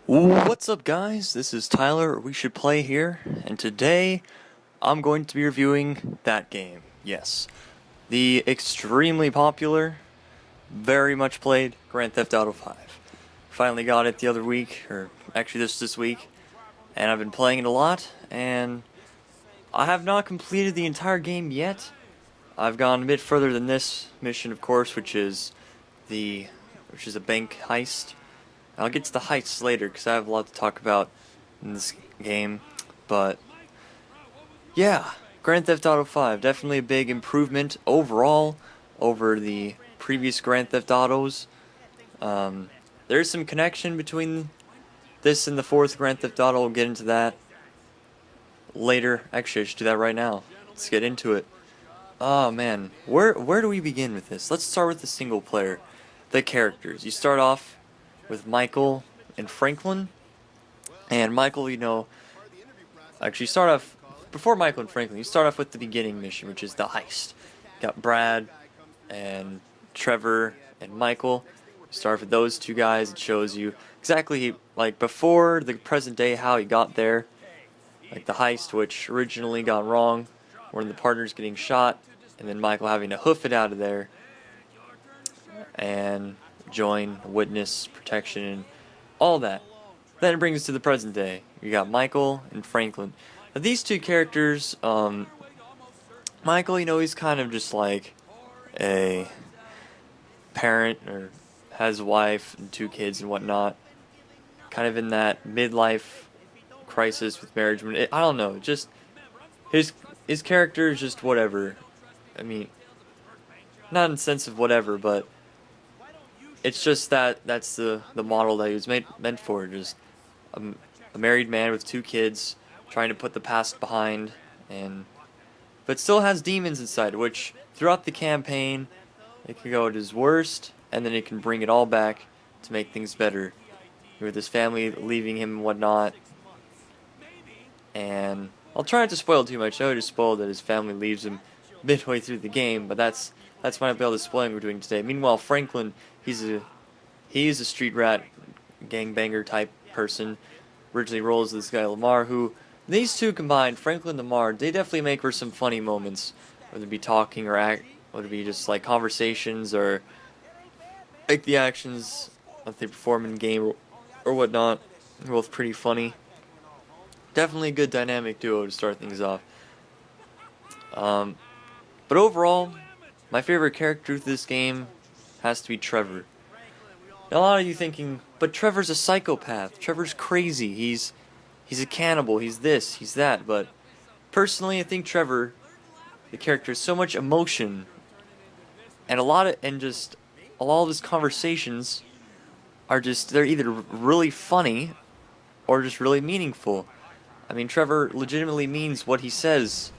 What's up, guys? This is Tyler, We Should Play here, and today I'm going to be reviewing that game. Yes, the extremely popular, very much played Grand Theft Auto 5. Finally got it the other week, or actually this week, and I've been playing it a lot, and I have not completed the entire game yet. I've gone a bit further than this mission, of course, which is a bank heist. I'll get to the heists later because I have a lot to talk about in this game, but yeah, Grand Theft Auto 5, definitely a big improvement overall over the previous Grand Theft Autos. There's some connection between this and the fourth Grand Theft Auto. We'll get into that later. Actually, I should do that right now. Let's get into it. Oh man, where do we begin with this? Let's start with the single player, the characters. You start off with Michael and Franklin. And Michael, actually start off, before Michael and Franklin, you start off with the beginning mission, which is the heist. You got Brad and Trevor and Michael. You start with those two guys. It shows you exactly, like, before the present day, how he got there. Like the heist, which originally got wrong, when the partner's getting shot, and then Michael having to hoof it out of there. And join witness protection and all that. Then it brings us to the present day. You got Michael and Franklin. Now, these two characters, Michael, he's kind of just like a parent, or has a wife and two kids and whatnot. Kind of in that midlife crisis with marriage. I don't know, just his character is just whatever. I mean, not in the sense of whatever, but it's just that's the model that he was meant for. Just a married man with two kids trying to put the past behind, but still has demons inside, which throughout the campaign it can go at his worst, and then it can bring it all back to make things better. With his family leaving him and whatnot. And I'll try not to spoil too much. I already spoiled that his family leaves him midway through the game, but that's why I'll be able to spoil we're doing today. Meanwhile, Franklin, he's a street rat, gangbanger type person. Originally rolls with this guy Lamar, who these two combined, Franklin and Lamar, they definitely make for some funny moments, whether it be talking or whether it be just like conversations or like the actions that they perform in game or whatnot. They're both pretty funny. Definitely a good dynamic duo to start things off. But overall, my favorite character of this game has to be Trevor. Now, a lot of you thinking, but Trevor's a psychopath. Trevor's crazy. He's a cannibal. He's this. He's that. But personally, I think Trevor, the character, has so much emotion, and a lot of his conversations are they're either really funny or just really meaningful. I mean, Trevor legitimately means what he says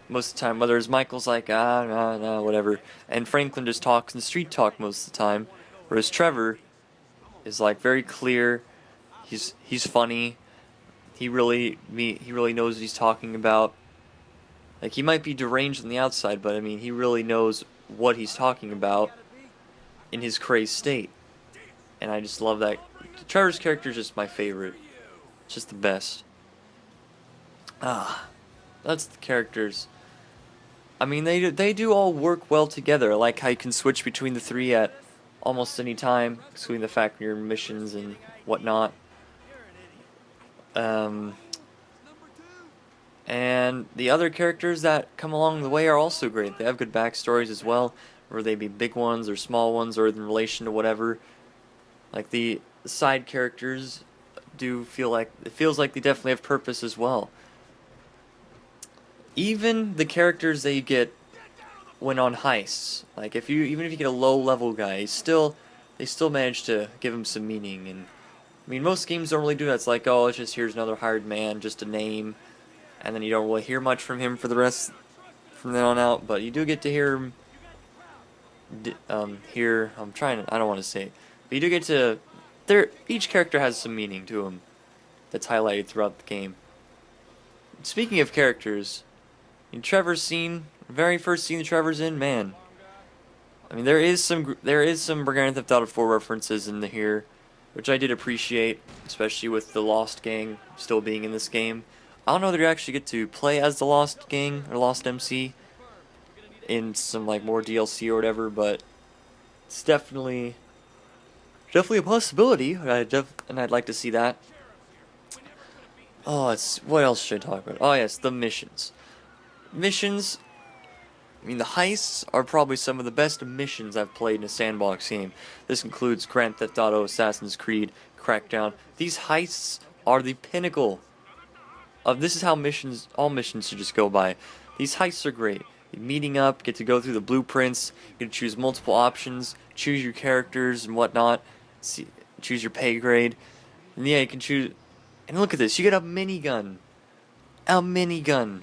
most of the time, whether it's Michael's like, nah, whatever, and Franklin just talks in street talk most of the time, whereas Trevor is like very clear, he's funny, he really knows what he's talking about. Like, he might be deranged on the outside, but I mean, he really knows what he's talking about in his crazed state, and I just love that. Trevor's character is just my favorite, it's just the best. That's the characters. I mean, they do all work well together. I like how you can switch between the three at almost any time, excluding the fact you're in missions and whatnot. And the other characters that come along the way are also great. They have good backstories as well, whether they be big ones or small ones or in relation to whatever. Like the side characters feels like they definitely have purpose as well. Even the characters that you get when on heists, like even if you get a low level guy, they still manage to give him some meaning. And I mean, most games don't really do that. It's like, oh, it's just here's another hired man, just a name, and then you don't really hear much from him for the rest from then on out. But you do get to hear him. I don't want to say it, but you do get to. Each character has some meaning to him that's highlighted throughout the game. Speaking of characters, in Trevor's scene, very first scene that Trevor's in, man. I mean, there is some Grand Theft Auto 4 references in here. which I did appreciate, especially with the Lost Gang still being in this game. I don't know that you actually get to play as the Lost Gang or Lost MC in some like more DLC or whatever, but it's definitely a possibility. And I'd like to see that. Oh, what else should I talk about? Oh yes, the missions. Missions. I mean, the heists are probably some of the best missions I've played in a sandbox game. This includes Grand Theft Auto, Assassin's Creed, Crackdown. These heists are the pinnacle of this is how all missions should just go by. These heists are great. You're meeting up, get to go through the blueprints, you get to choose multiple options, choose your characters and whatnot, choose your pay grade, and yeah, you can choose. And look at this, you get a minigun. A minigun.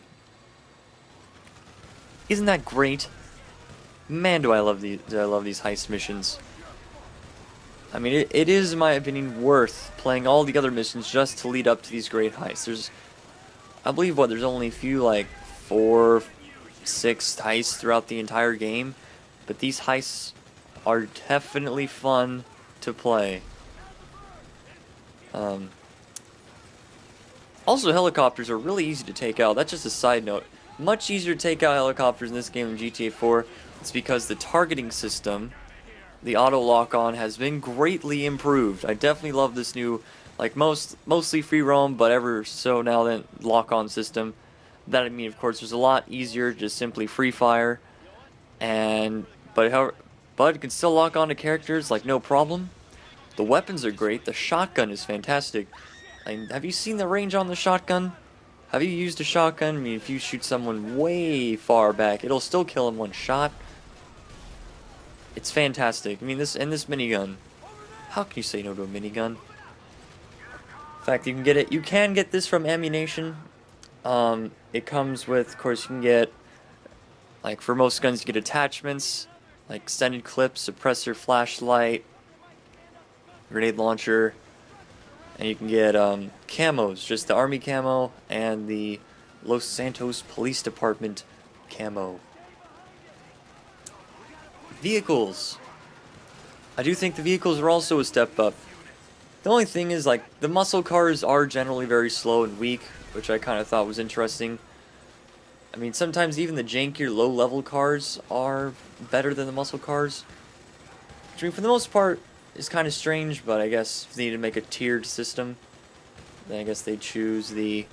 Isn't that great? Man, do I love these heist missions. I mean, it is, in my opinion, worth playing all the other missions just to lead up to these great heists. I believe, there's only a few, like, 4, 6 heists throughout the entire game. But these heists are definitely fun to play. Also, helicopters are really easy to take out. That's just a side note. Much easier to take out helicopters in this game than GTA 4. It's because the targeting system, the auto lock-on, has been greatly improved. I definitely love this new, like mostly free roam, but ever so now then lock-on system. That, I mean, of course, there's a lot easier to just simply free fire, but it can still lock on to characters like no problem. The weapons are great. The shotgun is fantastic. I mean, have you seen the range on the shotgun? Have you used a shotgun? I mean, if you shoot someone way far back, it'll still kill in one shot. It's fantastic. I mean, this minigun. How can you say no to a minigun? In fact, you can get this from ammunition. It comes with, of course, you can get, like, for most guns, you get attachments, like extended clips, suppressor, flashlight, grenade launcher. And you can get camos, just the army camo and the Los Santos Police Department camo. Vehicles. I do think the vehicles are also a step up. The only thing is, like, the muscle cars are generally very slow and weak, which I kind of thought was interesting. I mean, sometimes even the jankier low-level cars are better than the muscle cars. Which, I mean, for the most part, is kind of strange, but I guess if they need to make a tiered system, then I guess they choose the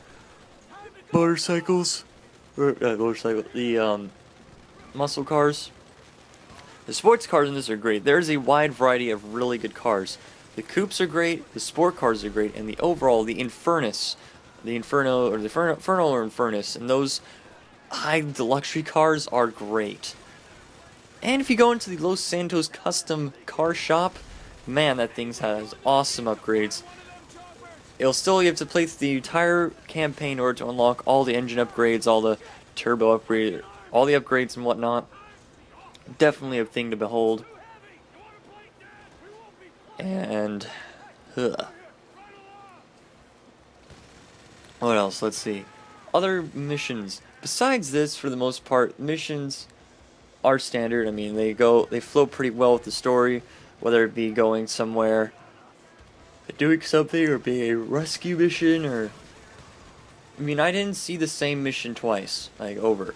motorcycles, the muscle cars. The sports cars in this are great. There's a wide variety of really good cars. The coupes are great, the sport cars are great, and the Infernus, and those the luxury cars are great. And if you go into the Los Santos custom car shop, man, that thing has awesome upgrades. You have to play through the entire campaign in order to unlock all the engine upgrades, all the turbo upgrades, all the upgrades and whatnot. Definitely a thing to behold. And what else? Let's see. Other missions. Besides this, for the most part, missions are standard. I mean, they flow pretty well with the story. Whether it be going somewhere, doing something, or being a rescue mission, or... I mean, I didn't see the same mission twice, like, over.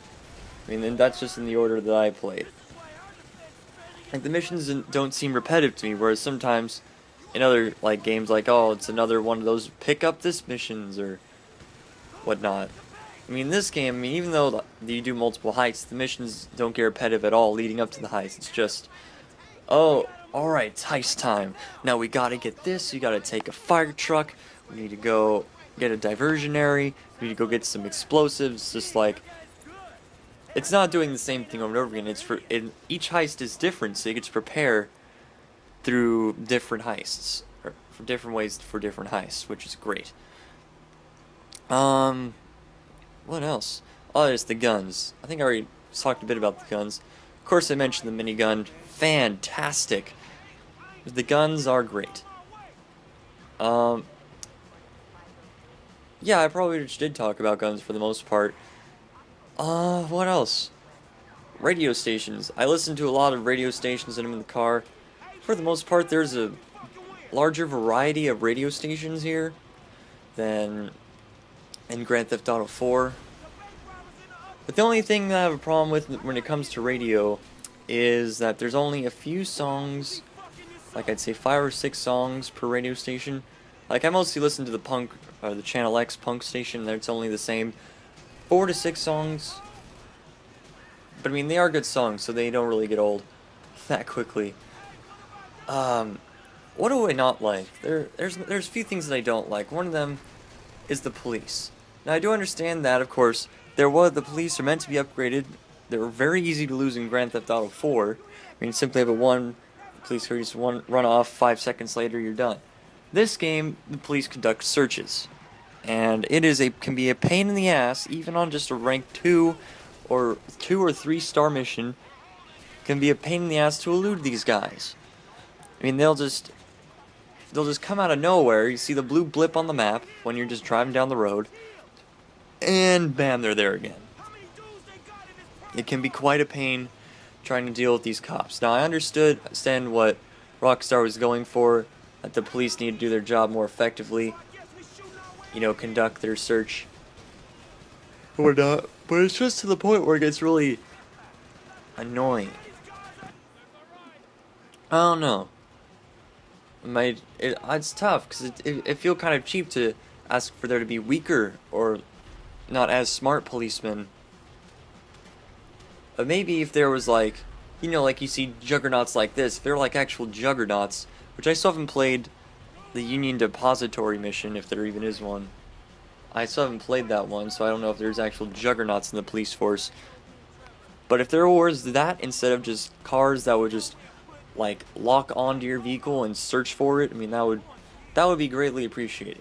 I mean, and that's just in the order that I played. Like, the missions don't seem repetitive to me, whereas sometimes in other, like, games, like, oh, it's another one of those pick up this missions, or whatnot. I mean, in this game, I mean, even though you do multiple heists, the missions don't get repetitive at all leading up to the heist. It's just, oh... alright, it's heist time. Now we gotta get this, you gotta take a fire truck, we need to go get a diversionary, we need to go get some explosives, just like... It's not doing the same thing over and over again, each heist is different, so you get to prepare through different heists, or for different ways for different heists, which is great. What else? Oh, there's the guns. I think I already talked a bit about the guns. Of course I mentioned the minigun. Fantastic. The guns are great. Yeah, I probably just did talk about guns for the most part. What else? Radio stations. I listen to a lot of radio stations when I'm in the car. For the most part, there's a larger variety of radio stations here than in Grand Theft Auto 4. But the only thing that I have a problem with when it comes to radio is that there's only a few songs, like I'd say 5 or 6 songs per radio station. Like I mostly listen to the punk, or the Channel X punk station, and it's only the same 4 to 6 songs. But I mean, they are good songs, so they don't really get old that quickly. What do I not like? There's a few things that I don't like. One of them is the police. Now I do understand that, of course, the police are meant to be upgraded. They were very easy to lose in Grand Theft Auto 4. I mean, simply have a police car, just run off, 5 seconds later you're done. This game, the police conduct searches, and can be a pain in the ass, even on just a rank 2 or 3 star mission. Can be a pain in the ass to elude these guys. I mean, they'll just come out of nowhere. You see the blue blip on the map when you're just driving down the road, and bam, they're there again. It can be quite a pain trying to deal with these cops. Now, I understand what Rockstar was going for, that the police need to do their job more effectively, conduct their search or not, but it's just to the point where it gets really annoying. I don't know. It's tough, because it feels kind of cheap to ask for there to be weaker or not as smart policemen. But maybe if there was like you see juggernauts like this, if they're like actual juggernauts, which I still haven't played the Union Depository mission, if there even is one. I still haven't played that one, so I don't know if there's actual juggernauts in the police force. But if there was that instead of just cars that would just like lock onto your vehicle and search for it, I mean that would be greatly appreciated.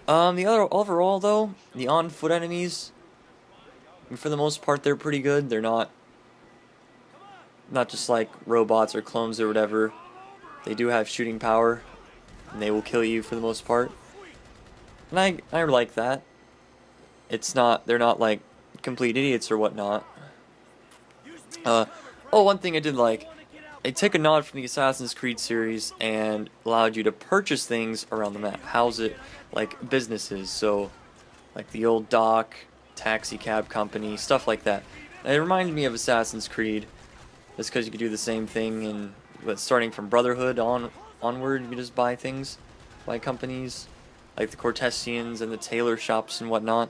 Overall though, the on-foot enemies, for the most part, they're pretty good. They're not just like robots or clones or whatever. They do have shooting power, and they will kill you for the most part. And I like that. They're not like complete idiots or whatnot. One thing I did like, they took a nod from the Assassin's Creed series and allowed you to purchase things around the map. House it like businesses, so like the old dock, taxi cab company, stuff like that. And it reminded me of Assassin's Creed, just because you could do the same thing, but starting from Brotherhood onward, you could just buy things, buy companies, like the Cortesians and the tailor shops and whatnot.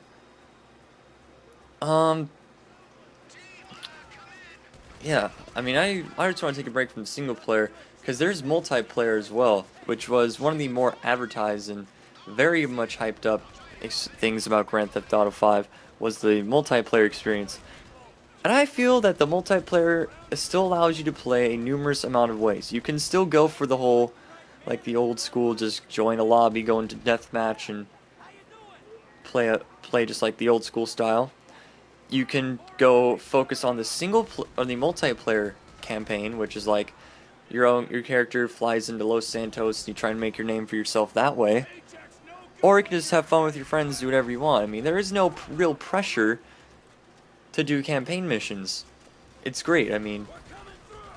Yeah, I mean, I just want to take a break from single player, because there's multiplayer as well, which was one of the more advertised and very much hyped up things about Grand Theft Auto 5, was the multiplayer experience. And I feel that the multiplayer still allows you to play a numerous amount of ways. You can still go for the whole, like the old school, just join a lobby, go into deathmatch, and play just like the old school style. You can go focus on the the multiplayer campaign, which is like your character flies into Los Santos and you try and make your name for yourself that way. Or you can just have fun with your friends, do whatever you want. I mean, there is no real pressure to do campaign missions. It's great. I mean,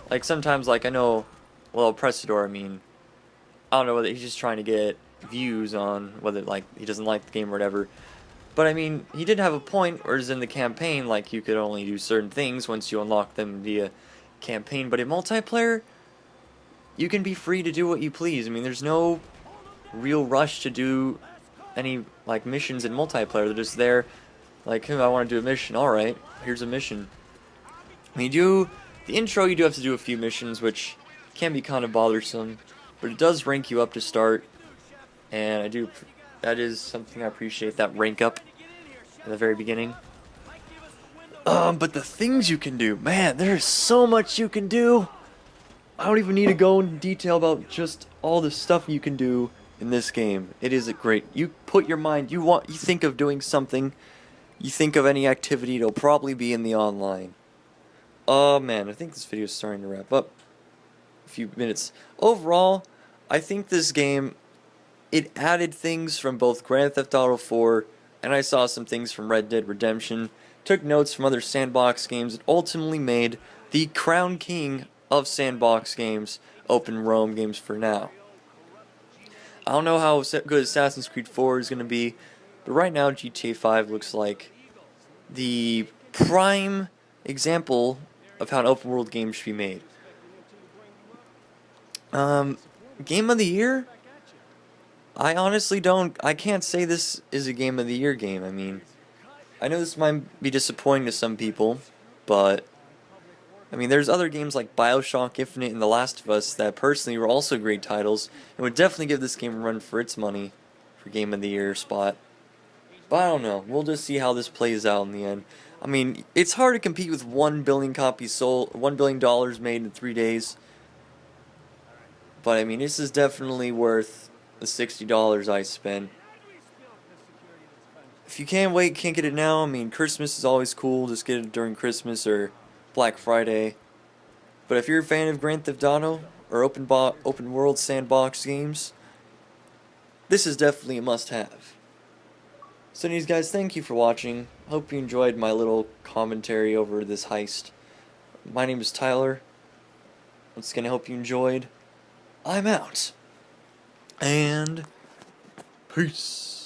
like sometimes, like I know, well, Pressador, I mean, I don't know whether he's just trying to get views on whether like he doesn't like the game or whatever. But I mean, he did have a point, whereas in the campaign, like you could only do certain things once you unlock them via campaign. But in multiplayer, you can be free to do what you please. I mean, there's no real rush to do any like missions in multiplayer. They're just there, like, hey, I want to do a mission. All right, here's a mission. I mean, the intro, you do have to do a few missions, which can be kind of bothersome, but it does rank you up to start, and that is something I appreciate, that rank up at the very beginning. But the things you can do, man, there's so much you can do. I don't even need to go into detail about just all the stuff you can do in this game. It is great. You put your mind, you think of doing something, you think of any activity, it'll probably be in the online. Oh man, I think this video is starting to wrap up. A few minutes. Overall, I think this game, it added things from both Grand Theft Auto 4, and I saw some things from Red Dead Redemption, took notes from other sandbox games, and ultimately made the crown king of sandbox games open realm games for now. I don't know how good Assassin's Creed 4 is going to be, but right now GTA 5 looks like the prime example of how an open world game should be made. Game of the year? I can't say this is a game of the year game. I mean, I know this might be disappointing to some people, but I mean, there's other games like BioShock Infinite and The Last of Us that personally were also great titles and would definitely give this game a run for its money for Game of the Year spot. But I don't know. We'll just see how this plays out in the end. I mean, it's hard to compete with 1 billion copies sold, $1 billion made in 3 days. But I mean, this is definitely worth the $60 I spent. If you can't wait, can't get it now, I mean, Christmas is always cool. Just get it during Christmas or Black Friday. But if you're a fan of Grand Theft Auto or open world sandbox games, this is definitely a must-have. So anyways guys, thank you for watching. Hope you enjoyed my little commentary over this heist. My name is Tyler. Once again, I hope you enjoyed. I'm out. And peace.